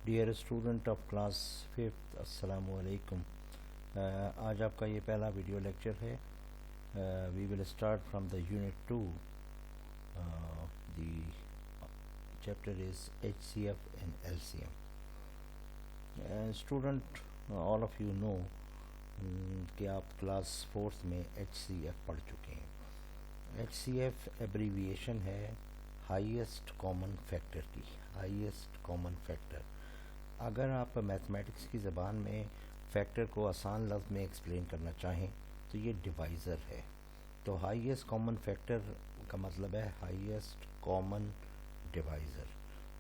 Dear student of class fifth, अस्सलाम वालेकुम। आज आपका ये पहला वीडियो लेक्चर है। We will start from the unit 2। The chapter is HCF and LCM। Student, all of you know कि आप क्लास फोर्थ में HCF पढ़ चुके हैं। HCF एब्रीविएशन है हाईएस्ट कॉमन फैक्टर की। हाईएस्ट कॉमन फैक्टर, अगर आप मैथमेटिक्स की ज़बान में फैक्टर को आसान लफ्ज़ में एक्सप्लेन करना चाहें तो ये डिवाइज़र है। तो हाईएस्ट कॉमन फैक्टर का मतलब है हाईएस्ट कॉमन डिवाइज़र,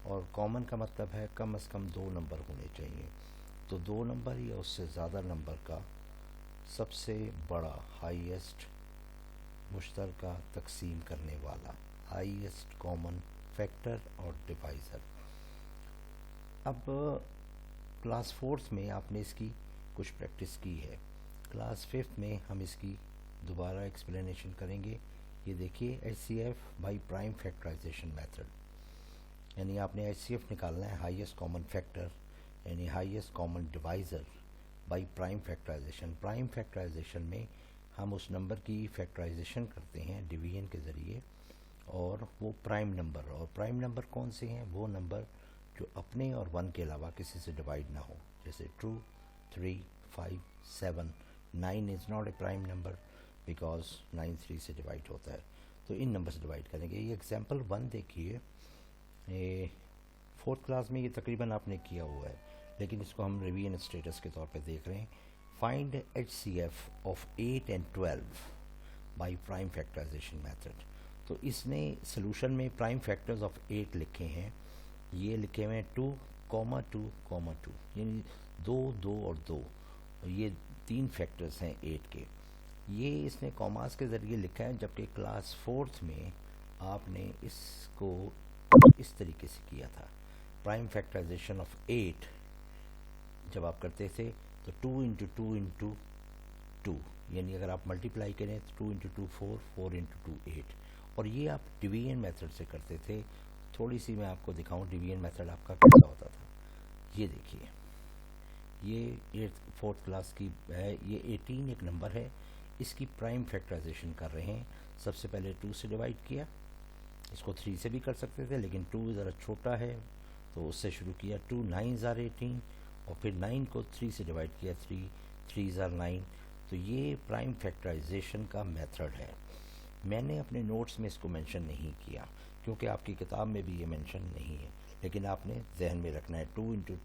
और कॉमन का मतलब है कम से कम 2 नंबर होने चाहिए। तो 2 नंबर या उससे ज़्यादा नंबर का सबसे बड़ा हाईएस्ट मुश्तरका तकसीम करने वाला हाईएस्ट कॉमन फैक्टर और डिवाइज़र। अब क्लास फोर्थ में आपने इसकी कुछ प्रैक्टिस की है, क्लास फिफ्थ में हम इसकी दोबारा एक्सप्लेनेशन करेंगे। ये देखिए, HCF by prime factorization method, यानी आपने HCF निकालना है हाईएस्ट कॉमन फैक्टर यानी highest common divisor by prime factorization. Prime factorization में हम उस नंबर की फैक्टराइजेशन करते हैं डिवीजन के ज़रिए, और वो प्राइम नंबर, और प्राइम नंबर कौन से हैं? वो नंबर जो अपने और 1 के अलावा किसी से डिवाइड ना हो, जैसे 2, 3, 5, 7, 9 is not a prime number because 9 3 से डिवाइड होता है। तो इन नंबर से डिवाइड करेंगे। ये एग्जांपल 1 देखिए, फोर्थ क्लास में ये तकरीबन आपने किया हुआ है, लेकिन इसको हम रिवीजन स्टेटस के तौर पे देख रहे हैं। Find HCF of 8 and 12 by prime factorization method. तो इसने सोल्यूशन में प्राइम फैक्टर्स ऑफ 8 लिखे हैं। ये लिखे हुए हैं 2, 2, यानी 2, 2 और 2, ये 3 फैक्टर्स हैं 8 के। ये इसने कॉमास के ज़रिए लिखा है, जबकि क्लास फोर्थ में आपने इसको इस तरीके से किया था। प्राइम फैक्टराइजेशन ऑफ 8 जब आप करते थे तो 2 इंटू 2 इंटू 2, यानी अगर आप मल्टीप्लाई करें तो 2 इंटू 2 4, 4 इंटू 2 8, और ये आप डिवीजन मेथड से करते थे। थोड़ी सी मैं आपको दिखाऊं डिवीजन मेथड आपका कैसा होता था। ये देखिए, ये 4th क्लास की है। ये 18 एक नंबर है, इसकी प्राइम फैक्टराइजेशन कर रहे हैं। सबसे पहले 2 से डिवाइड किया, इसको 3 से भी कर सकते थे, लेकिन 2 ज़रा छोटा है तो उससे शुरू किया। 2 9s are 18, और फिर 9 को 3 से डिवाइड किया, 3 3s are 9। तो ये प्राइम फैक्टराइजेशन का मेथड है। मैंने अपने नोट्स में इसको मेंशन नहीं किया क्योंकि आपकी किताब में भी ये मेंशन नहीं है, लेकिन आपने जहन में रखना है। 2 into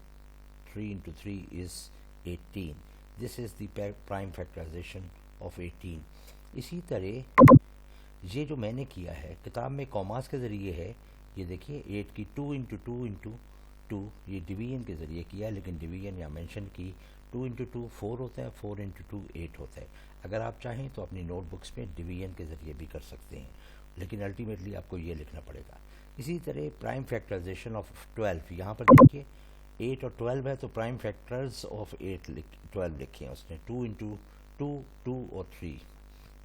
3 into 3 is 18, this is the prime factorization of 18। इसी तरह ये जो मैंने किया है किताब में कॉमास के ज़रिए है। ये देखिए 8 की 2 इंटू 2 इंटू 2, ये डिवीजन के ज़रिए किया है, लेकिन डिवीजन या मेंशन की 2 इंटू 2 4 होता है, 4 इंटू 2 8 होता है। अगर आप चाहें तो अपनी नोटबुक्स में डिवीजन के ज़रिए भी कर सकते हैं, लेकिन अल्टीमेटली आपको ये लिखना पड़ेगा। इसी तरह प्राइम फैक्टराइजेशन ऑफ 12, यहाँ पर देखिए 8 और 12 है, तो प्राइम फैक्टर्स ऑफ 12 लिखे हैं उसने। 2 इंटू 2 2 और 3।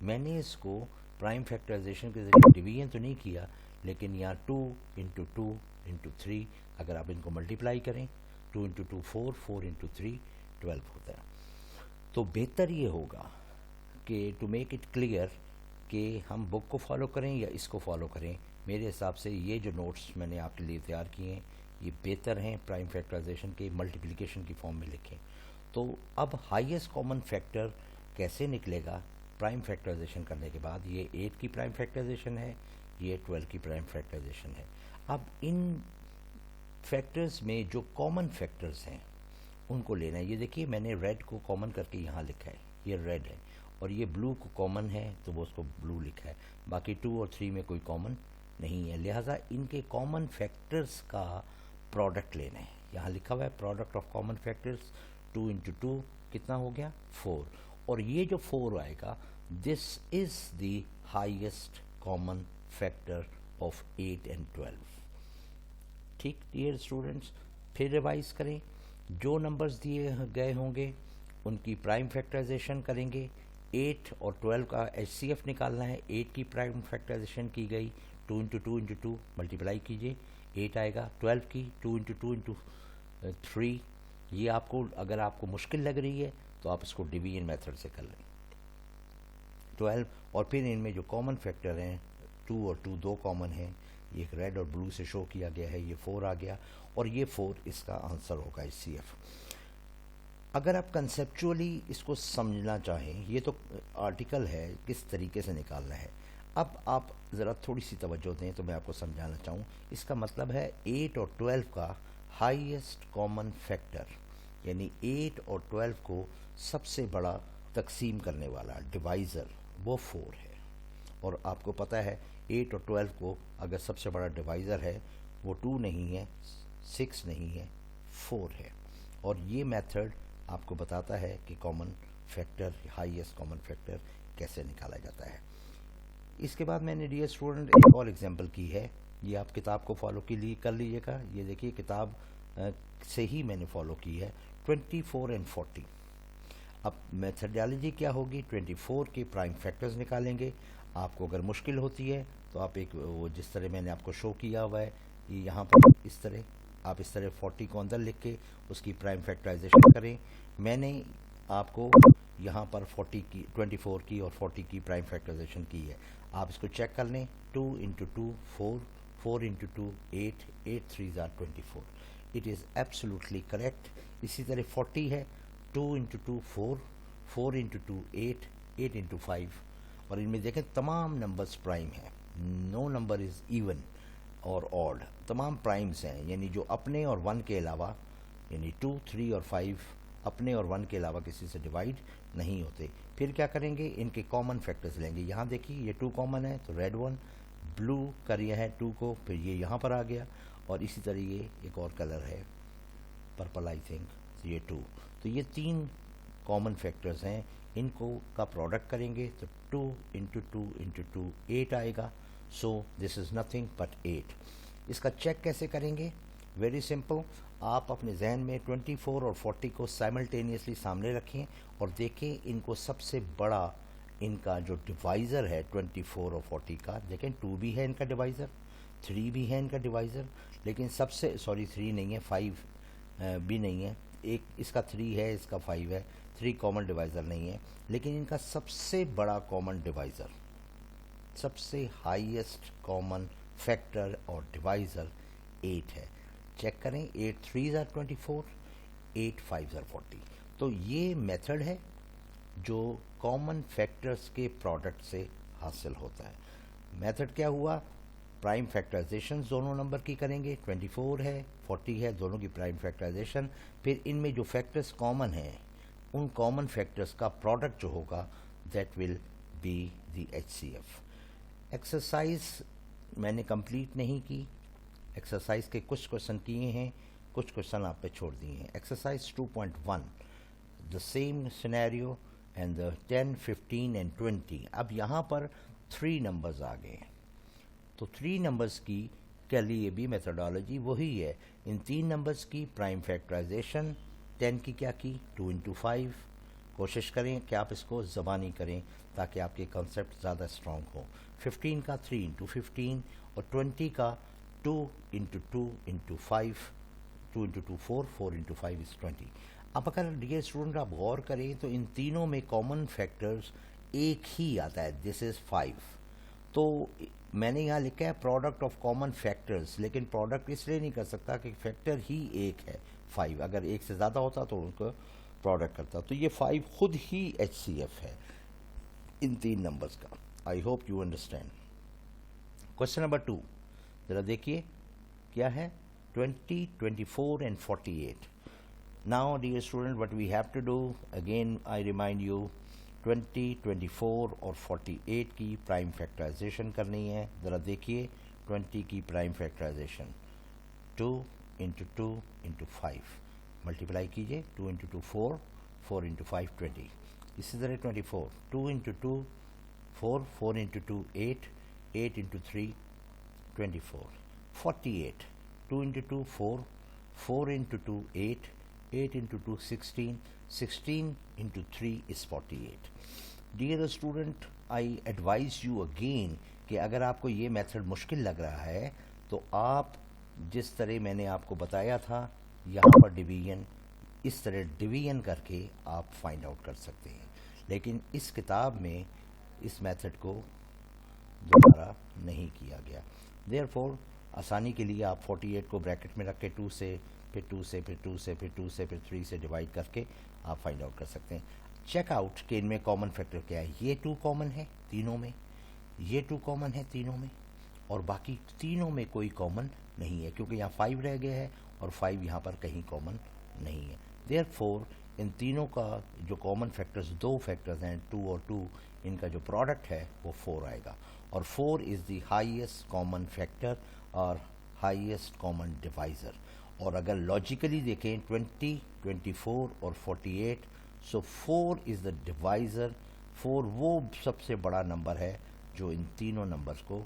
मैंने इसको प्राइम फैक्टराइजेशन के ज़रिए डिवीजन तो नहीं किया, लेकिन यहाँ 2 इंटू 2 इंटू 3, अगर आप इनको मल्टीप्लाई करें 2 इंटू 2 4, 4 इंटू 3 12 होता है। तो बेहतर ये होगा कि टू मेक इट क्लियर कि हम बुक को फॉलो करें या इसको फॉलो करें। मेरे हिसाब से ये जो नोट्स मैंने आपके लिए तैयार किए हैं ये बेहतर हैं, प्राइम फैक्टराइजेशन के मल्टीप्लिकेशन की फॉर्म में लिखें। तो अब हाईएस्ट कॉमन फैक्टर कैसे निकलेगा प्राइम फैक्टराइजेशन करने के बाद? ये 8 की प्राइम फैक्टराइजेशन है, ये 12 की प्राइम फैक्टराइजेशन है। अब इन फैक्टर्स में जो कॉमन फैक्टर्स हैं उनको लेना है। ये देखिए, मैंने रेड को कॉमन करके यहाँ लिखा है, ये रेड है, और ये ब्लू को कॉमन है तो वो उसको ब्लू लिखा है। बाकी 2 और 3 में कोई कॉमन नहीं है, लिहाजा इनके कॉमन फैक्टर्स का प्रोडक्ट लेना है। यहाँ लिखा हुआ है product of common factors. 2 into 2 कितना हो गया? 4, और ये जो 4 आएगा this is the highest common factor of 8 and 12। ठीक डियर स्टूडेंट्स, फिर रिवाइज करें। जो नंबर्स दिए गए होंगे उनकी प्राइम फैक्टराइजेशन करेंगे। 8 और 12 का HCF निकालना है। 8 की प्राइम फैक्टराइजेशन की गई, 2 इंटू 2 इंटू 2 मल्टीप्लाई कीजिए, 8 आएगा। 12 की 2 इंटू 2 इंटू 3, ये आपको अगर आपको मुश्किल लग रही है तो आप इसको डिवीजन मेथड से कर लें। 12 और फिर इनमें जो कॉमन फैक्टर हैं 2 और 2 दो कॉमन हैं, ये एक रेड और ब्लू से शो किया गया है, ये 4 आ गया और ये 4 इसका आंसर होगा HCF। अगर आप कंसेप्चुअली इसको समझना चाहें, ये तो आर्टिकल है किस तरीके से निकालना है, अब आप ज़रा थोड़ी सी तवज्जो दें तो मैं आपको समझाना चाहूँ। इसका मतलब है 8 और 12 का हाईएस्ट कॉमन फैक्टर, यानी 8 और 12 को सबसे बड़ा तकसीम करने वाला डिवाइज़र वो 4 है। और आपको पता है 8 और 12 को अगर सबसे बड़ा डिवाइज़र है वो 2 नहीं है, 6 नहीं है, 4 है। और ये मेथड आपको बताता है कि common factor, highest common factor कैसे निकाला जाता है। इसके बाद मैंने डियर स्टूडेंट एक और एग्जांपल की है, ये आप किताब को फॉलो के लिए कर लीजिएगा। ये देखिए किताब से ही मैंने फॉलो की है। 24 एंड 40। अब मेथडोलॉजी क्या होगी, 24 के प्राइम फैक्टर्स निकालेंगे। आपको अगर मुश्किल होती है तो आप एक वो जिस तरह मैंने आपको शो किया हुआ है, ये यहाँ पर इस तरह आप इस तरह 40 को अंदर लिख के उसकी प्राइम फैक्टराइजेशन करें। मैंने आपको यहाँ पर 40 की, 24 की और 40 की प्राइम फैक्टराइजेशन की है। आप इसको चेक कर लें। 2 into 2 4, 4 into 2 8, 8 3 are 24। It is absolutely correct. इसी तरह 40 है, 2 इंटू 2 4, 4 इंटू 2 8, 8 इंटू 5। और इनमें देखें तमाम नंबर्स प्राइम हैं, नो नंबर इज़ इवन और ऑड, तमाम प्राइम्स हैं, यानी जो अपने और 1 के अलावा, यानी 2 3 और 5 अपने और 1 के अलावा किसी से डिवाइड नहीं होते। फिर क्या करेंगे, इनके कॉमन फैक्टर्स लेंगे। यहाँ देखिए ये 2 कॉमन है तो रेड 1, ब्लू कर दिया है 2 को, फिर ये यहाँ पर आ गया और इसी तरह ये एक और कलर है पर्पल आई थिंक, ये 2। तो ये 3 कॉमन फैक्टर्स हैं, इनको का प्रोडक्ट करेंगे तो 2 इंटू 2 इंटू 2 8 आएगा। So this is nothing but 8। इसका चेक कैसे करेंगे, वेरी सिंपल। आप अपने जहन में 24 और 40 को साइमल्टेनियसली सामने रखें और देखें इनको सबसे बड़ा इनका जो डिवाइज़र है 24 और 40 का, देखें 2 भी है इनका डिवाइज़र, 3 भी है इनका डिवाइज़र, लेकिन सबसे 3 नहीं है, 5 भी नहीं है, एक इसका 3 है, इसका 5 है, 3 कॉमन डिवाइज़र नहीं है, लेकिन इनका सबसे बड़ा कॉमन डिवाइज़र, सबसे हाईएस्ट कॉमन फैक्टर और डिवाइज़र 8 है। चेक करें, 8 3 आर 24, 8 5 आर 40। तो ये मेथड है जो कॉमन फैक्टर्स के प्रोडक्ट से हासिल होता है। मेथड क्या हुआ, प्राइम फैक्टराइजेशन दोनों नंबर की करेंगे, 24 है 40 है, दोनों की प्राइम फैक्टराइजेशन, फिर इनमें जो फैक्टर्स कॉमन हैं उन कॉमन फैक्टर्स का प्रोडक्ट जो होगा that will be the HCF। Exercise मैंने कंप्लीट नहीं की, एक्सरसाइज के कुछ क्वेश्चन किए हैं, कुछ क्वेश्चन आप पे छोड़ दिए हैं। Exercise 2.1, the same scenario and the 10 15 and 20। अब यहाँ पर 3 नंबर्स आ गए हैं, तो 3 नंबर्स की के लिए भी मेथडोलॉजी वही है। इन 3 नंबर्स की प्राइम फैक्टराइजेशन 10 की क्या की, 2 इंटू 5। कोशिश करें कि आप इसको ज़बानी करें ताकि आपके कॉन्सेप्ट ज़्यादा स्ट्रॉन्ग हो। 15 का 3 इंटू 15 और 20 का 2 into 2 into 5, 2 into 2 4, 4 into 5 is 20। अब अगर डियर स्टूडेंट आप गौर करें तो इन तीनों में कॉमन फैक्टर्स एक ही आता है, दिस इज़ 5। तो मैंने यहाँ लिखा है प्रोडक्ट ऑफ कॉमन फैक्टर्स, लेकिन प्रोडक्ट इसलिए नहीं कर सकता कि फैक्टर ही एक है 5, अगर एक से ज़्यादा होता तो उनको प्रोडक्ट करता। तो ये 5 खुद ही HCF है इन 3 नंबर्स का। I hope you understand. Question number 2 ज़रा देखिए क्या है, 20 24 and 48। Now dear student what we have to do, again I remind you, 20 24 और 48 की प्राइम फैक्टराइजेशन करनी है। ज़रा देखिए 20 की prime factorization 2 into 2 into 5 multiply कीजिए, 2 इंटू 2 4, 4 इंटू 5 20। इसी तरह 24, 2 into 2 4, 4 into 2 8, 8 into 3 24। 48, 2 into 2 4, 4 into 2 8, 8 into 2 16, 16 into 3 is 48. Dear student, I advise you again कि अगर आपको ये मेथड मुश्किल लग रहा है तो आप जिस तरह मैंने आपको बताया था यहाँ पर डिवीजन इस तरह डिवीजन करके आप फाइंड आउट कर सकते हैं, लेकिन इस किताब में इस मेथड को दोबारा नहीं किया गया। देयरफॉर आसानी के लिए आप 48 को ब्रैकेट में रख के 2 से फिर 2 से फिर 2 से फिर 2 से फिर 3 से डिवाइड करके आप फाइंड आउट कर सकते हैं। चेक आउट कि इनमें कॉमन फैक्टर क्या है। ये 2 कॉमन है तीनों में, ये 2 कॉमन है तीनों में, और बाकी तीनों में कोई कॉमन नहीं है, क्योंकि यहाँ 5 रह गया है और 5 यहाँ पर कहीं कॉमन नहीं है। देयरफॉर इन तीनों का जो कॉमन फैक्टर्स, 2 फैक्टर्स हैं 2 और 2, इनका जो प्रोडक्ट है वो 4 आएगा, और 4 is the highest common factor और हाईएस्ट कॉमन डिवाइज़र। और अगर लॉजिकली देखें 20, 24 और 48, सो 4 इज़ द डिवाइज़र। 4 वो सबसे बड़ा नंबर है जो इन तीनों नंबर्स को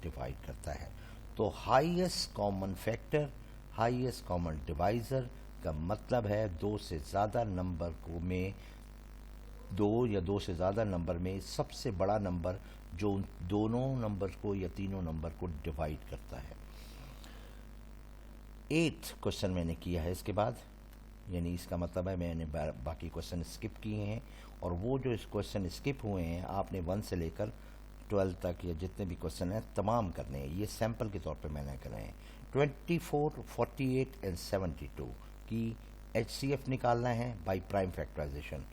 डिवाइड करता है। तो highest common factor, highest common divisor का मतलब है 2 से ज़्यादा नंबर को में 2 या 2 से ज़्यादा नंबर में सबसे बड़ा नंबर जो उन दोनों नंबर को या तीनों नंबर को डिवाइड करता है। 8th क्वेश्चन मैंने किया है इसके बाद, यानी इसका मतलब है मैंने बाकी क्वेश्चन स्किप किए हैं, और वो जो इस क्वेश्चन स्किप हुए हैं आपने 1 से लेकर 12 तक या जितने भी क्वेश्चन हैं तमाम करने हैं। ये सैम्पल के तौर पे मैंने करे हैं। 24, 48 एंड 72 की HCF निकालना है by prime factorization.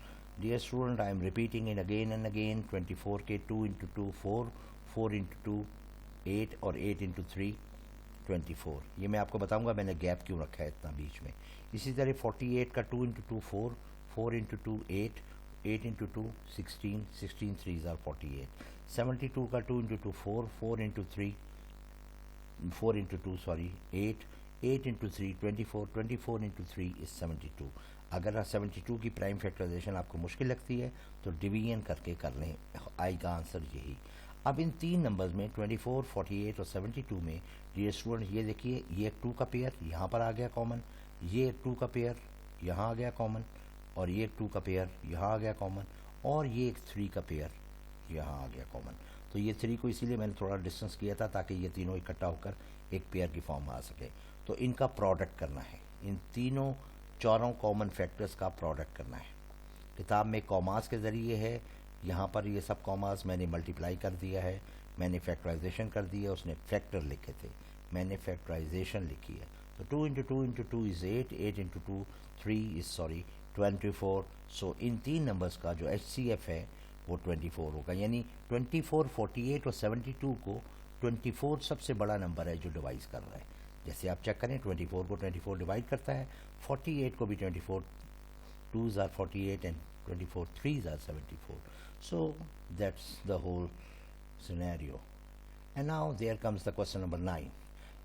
Dear student, I am repeating in again and again. 24 के 2 इंटू 2 4, 4 इंटू 2 8 और 8 इंटू 3 24। ये मैं आपको बताऊंगा मैंने गैप क्यों रखा है इतना बीच में। इसी तरह 48 का 2 इंटू 2 4, 4 इंटू 2 8, 8 इंटू 2 16, 16 3 are 48। 72 का 2 into 2 4, 4 into 3 4 into 2 sorry 8, 8 into 3 24, 24 into 3 is 72। अगर 72 की प्राइम फैक्टराइजेशन आपको मुश्किल लगती है तो डिवीजन करके कर लें, आएगा आंसर यही। अब इन 3 नंबर्स में 24, 48 और 72 में डियर स्टूडेंट ये देखिए, ये एक 2 का पेयर यहाँ पर आ गया कॉमन, ये एक 2 का पेयर यहाँ आ गया कॉमन, और ये एक 2 का पेयर यहाँ आ गया कॉमन, और ये एक 3 का पेयर यहाँ आ गया कॉमन। तो ये 3 को इसीलिए मैंने थोड़ा डिस्टेंस किया था ताकि ये तीनों इकट्ठा होकर एक पेयर की फॉर्म में आ सके। तो इनका प्रोडक्ट करना है, इन तीनों चारों कॉमन फैक्टर्स का प्रोडक्ट करना है। किताब में कॉमास के ज़रिए है, यहाँ पर ये सब कॉमास मैंने मल्टीप्लाई कर दिया है, मैंने फैक्टराइजेशन कर दिया, उसने फैक्टर लिखे थे, मैंने फैक्टराइजेशन लिखी है। तो 2 into 2 into 2 is 8, 8 into 2 3 is sorry 24। So in 3 numbers का जो HCF है वो 24 होगा, यानी 24, 48 और 72 को 24 सबसे बड़ा नंबर है जो डिवाइड कर रहा है। जैसे आप चेक करें 24 को 24 डिवाइड करता है, 48 को भी 24, 2s are 48 and 24 3s are 74. So that's the whole scenario. And now there comes the question number 9.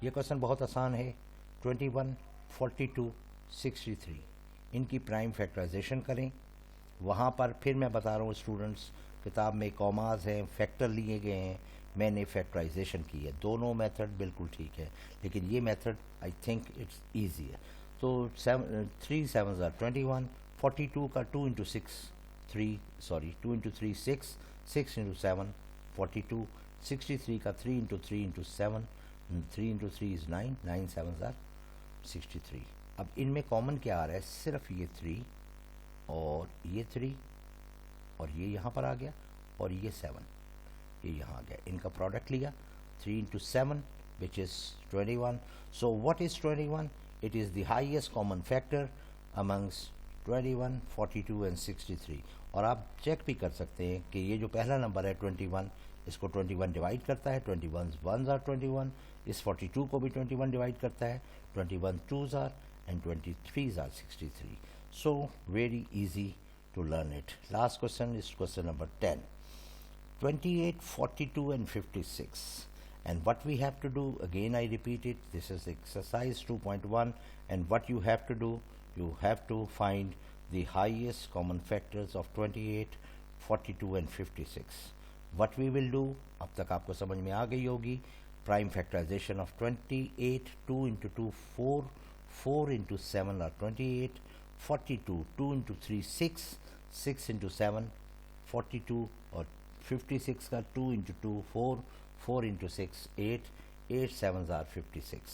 ये क्वेश्चन बहुत आसान है। 21, 42, 63 इनकी प्राइम फैक्टराइजेशन करें। वहाँ पर फिर मैं बता रहा हूँ स्टूडेंट्स, किताब में कॉमास हैं, फैक्टर लिए गए हैं, मैंने फैक्टराइजेशन की है। दोनों मेथड बिल्कुल ठीक है, लेकिन ये method I think it's easy है। तो 3 7s are 21, 42 का 2 इंटू 6 3 सॉरी 2 इंटू 3 6, 6 इंटू 7 42, 63 का 3 into 3 into 7, 3 into 3 is 9, 9 7s are 63। अब इनमें कॉमन क्या आ रहा है, सिर्फ ये 3 और ये 3 और ये यहाँ पर आ गया, और ये 7 ये यहाँ आ गया। इनका प्रोडक्ट लिया, 3 into 7 which is 21। So what is 21? It is the highest common factor amongst 21, 42 and 63। और आप चेक भी कर सकते हैं कि ये जो पहला नंबर है 21, इसको 21 डिवाइड करता है, 21 1s are 21, इस 42 को भी 21 डिवाइड करता है, 21 2s are and 23s are 63। So very easy to learn it। Last question is question number 10, 28, 42 and 56। And what we have to do, again I repeat it, this is exercise 2.1, and what you have to do, you have to find the highest common factors of 28, 42 and 56। What we will do, अब तक आपको समझ में आ गई होगी, prime factorization of 28, 2 into 2 4, 4 into 7 are 28, 42 2 into 3 6, 6 into 7 42, और 56 का 2 into 2 4, 4 into 6 8, 8 7s are 56।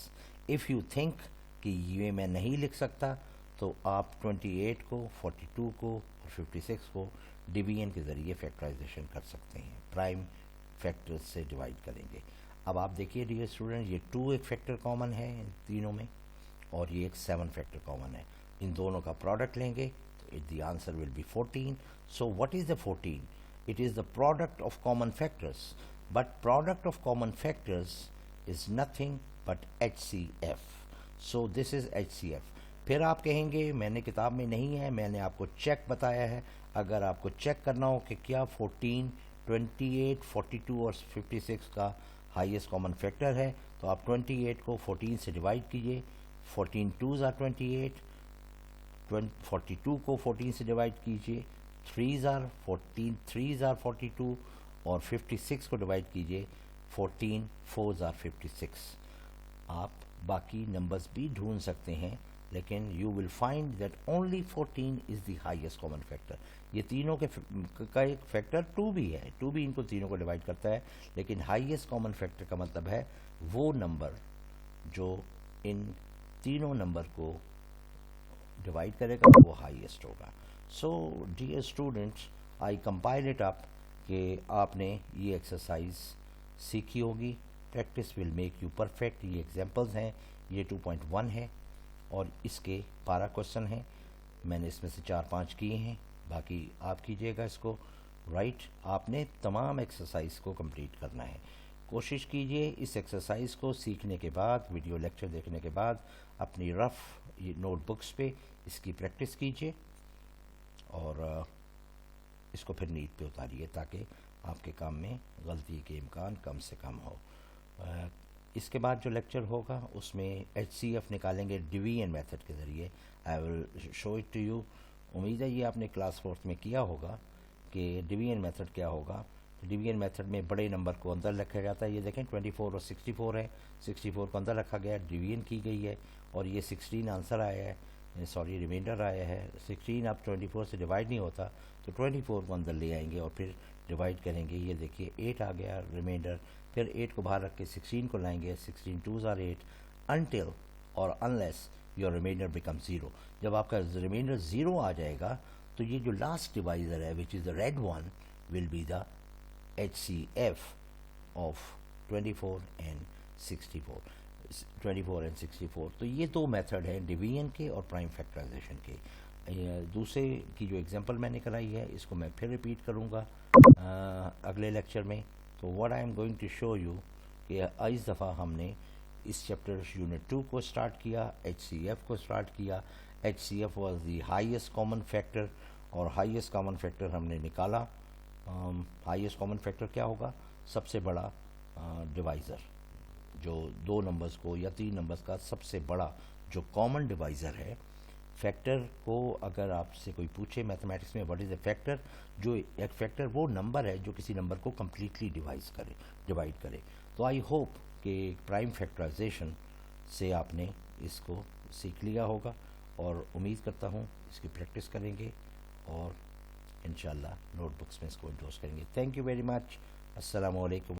If you think کہ یہ میں نہیں لکھ سکتا تو آپ 28 کو 42 کو اور 56 کو ڈویژن کے ذریعے فیکٹرائزیشن کر سکتے ہیں، پرائم فیکٹر سے ڈیوائڈ کریں گے۔ اب آپ دیکھیے ڈیئر اسٹوڈنٹ، یہ 2 ایک فیکٹر کامن ہے ان تینوں میں، اور یہ ایک 7 فیکٹر کامن ہے۔ ان دونوں کا پروڈکٹ لیں گے تو the answer will be 14۔ So what is the 14؟ It is the product of common factors, but product of common factors is nothing but HCF۔ So this is HCF۔ پھر آپ کہیں گے میں نے کتاب میں نہیں ہے، میں نے آپ کو چیک بتایا ہے۔ اگر آپ کو چیک کرنا ہو کہ کیا 14، 28، 42 اور 56 کا ہائیسٹ کامن فیکٹر ہے تو آپ 28 کو 14 سے ڈیوائڈ کیجئے، 14 2s are 28، 42 کو 14 سے ڈیوائڈ کیجئے، 3s are 14، 3s are 42، اور 56 کو ڈیوائڈ کیجئے، 14 4s are 56۔ آپ باقی نمبرز بھی ڈھونڈ سکتے ہیں، لیکن you will find that only 14 is the highest common factor. یہ تینوں کا ایک فیکٹر 2 بھی ہے، 2 بھی ان کو تینوں کو ڈیوائڈ کرتا ہے، لیکن ہائیسٹ کامن فیکٹر کا مطلب ہے وہ نمبر جو ان تینوں نمبر کو ڈیوائڈ کرے گا وہ ہائیسٹ ہوگا۔ So dear students, I compile it up کہ آپ نے یہ ایکسرسائز سیکھی ہوگی۔ Practice will make you perfect. یہ ایگزامپلز ہیں، یہ 2.1 ہے اور اس کے 12 کوشچن ہیں، میں نے اس میں سے 4-5 کیے ہیں، باقی آپ کیجیے گا اس کو رائٹ۔ آپ نے تمام ایکسرسائز کو کمپلیٹ کرنا ہے۔ کوشش کیجئے اس ایکسرسائز کو سیکھنے کے بعد، ویڈیو لیکچر دیکھنے کے بعد اپنی رف نوٹ بکس پہ اس کی پریکٹس کیجئے اور اس کو پھر نیٹ پہ اتاریے تاکہ آپ کے کام میں غلطی کے امکان کم سے کم ہو۔ اس کے بعد جو لیکچر ہوگا اس میں HCF نکالیں گے ڈویژن میتھڈ کے ذریعے۔ آئی ول شو اٹ ٹو یو۔ امید ہے یہ آپ نے کلاس 4 میں کیا ہوگا کہ ڈویژن میتھڈ کیا ہوگا۔ ڈویژن میتھڈ میں بڑے نمبر کو اندر رکھا جاتا ہے، یہ دیکھیں 24 اور 64 ہے، 64 کو اندر رکھا گیا، ڈویژن کی گئی ہے، اور یہ 16 آنسر آیا ہے، سوری ریمائنڈر آیا ہے۔ 16 اب 24 سے ڈیوائڈ نہیں ہوتا تو 24 کو اندر لے آئیں گے اور پھر ڈیوائڈ کریں گے۔ یہ دیکھیے 8 آ گیا ریمائنڈر، پھر 8 کو باہر رکھ کے 16 کو لائیں گے، 16 2s are 8 until اور unless your remainder becomes 0۔ جب آپ کا ریمائنڈر 0 آ جائے گا تو یہ جو لاسٹ ڈیوائزر ہے which is the red one will be the HCF of 24 and 64۔ 24 and 64۔ تو یہ دو میتھڈ ہیں ڈویژن کے اور پرائم فیکٹرائزیشن کے۔ دوسرے کی جو ایگزامپل میں نے کرائی ہے اس کو میں پھر ریپیٹ کروں گا اگلے لیکچر میں۔ تو what I am going to show you کہ اس دفعہ ہم نے اس چیپٹر یونٹ 2 کو اسٹارٹ کیا، HCF کو اسٹارٹ کیا۔ HCF was the highest common factor، اور highest common factor ہم نے نکالا۔ highest common factor کیا ہوگا؟ سب سے بڑا ڈیوائزر، جو 2 نمبرز کو یا 3 نمبرز کا سب سے بڑا جو کامن ڈیوائزر ہے۔ فیکٹر کو اگر آپ سے کوئی پوچھے میتھمیٹکس میں واٹ از اے فیکٹر، جو ایک فیکٹر وہ نمبر ہے جو کسی نمبر کو کمپلیٹلی ڈیوائڈ کرے۔ تو آئی ہوپ کہ پرائم فیکٹرائزیشن سے آپ نے اس کو سیکھ لیا ہوگا، اور امید کرتا ہوں اس کی پریکٹس کریں گے اور انشاءاللہ نوٹ بکس میں اس کو انڈورس کریں گے۔ Thank you very much. السلام علیکم۔